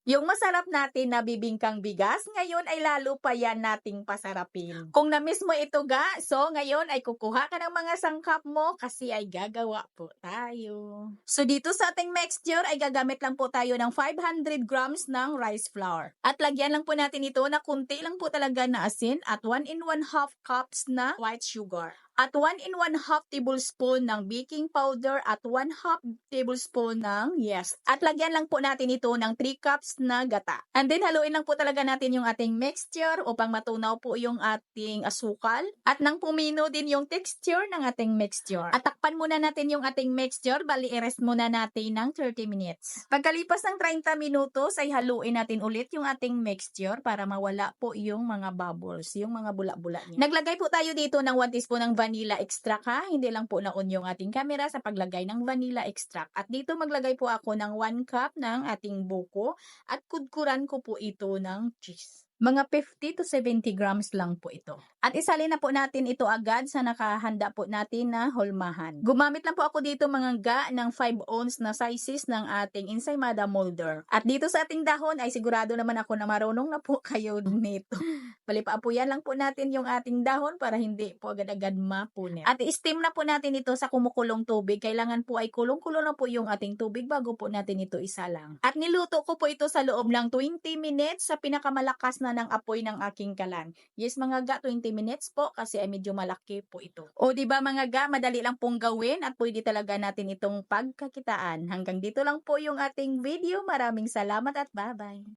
Yung masarap natin na bibingkang bigas, ngayon ay lalo pa yan nating pasarapin. Kung na-miss mo ito ga, so ngayon ay kukuha ka ng mga sangkap mo kasi ay gagawa po tayo. So dito sa ating mixture ay gagamit lang po tayo ng 500 grams ng rice flour. At lagyan lang po natin ito na kunti lang po talaga na asin at 1 and 1/2 cups na white sugar. At 1 and 1/2 tablespoon ng baking powder at 1/2 tablespoon ng yeast. At lagyan lang po natin ito ng 3 cups na gata. And then haluin lang po talaga natin yung ating mixture upang matunaw po yung ating asukal. At nang pumino din yung texture ng ating mixture. At takpan muna natin yung ating mixture, bali i-rest muna natin ng 30 minutes. Pagkalipas ng 30 minutos ay haluin natin ulit yung ating mixture para mawala po yung mga bubbles, yung mga bula-bula niya. Naglagay po tayo dito ng 1 teaspoon ng vanilla extract ha. Hindi lang po na-on yung ating camera sa paglagay ng vanilla extract. At dito maglagay po ako ng 1 cup ng ating buko at kudkuran ko po ito ng cheese. Mga 50 to 70 grams lang po ito. At isalin na po natin ito agad sa nakahanda po natin na hulmahan. Gumamit lang po ako dito mga ga ng 5 ounce na sizes ng ating ensaymada molder. At dito sa ating dahon ay sigurado naman ako na marunong na po kayo nito. Palipaapuyan lang po natin yung ating dahon para hindi po agad-agad mapunit. At i-steam na po natin ito sa kumukulong tubig. Kailangan po ay kulong-kulo na po yung ating tubig bago po natin ito isalang. At niluto ko po ito sa loob ng 20 minutes sa pinakamalakas na ng apoy ng aking kalan. Yes mga ga, 20 minutes po kasi ay medyo malaki po ito. O di ba mga ga, madali lang pong gawin at pwede talaga natin itong pagkakitaan. Hanggang dito lang po yung ating video. Maraming salamat at bye-bye.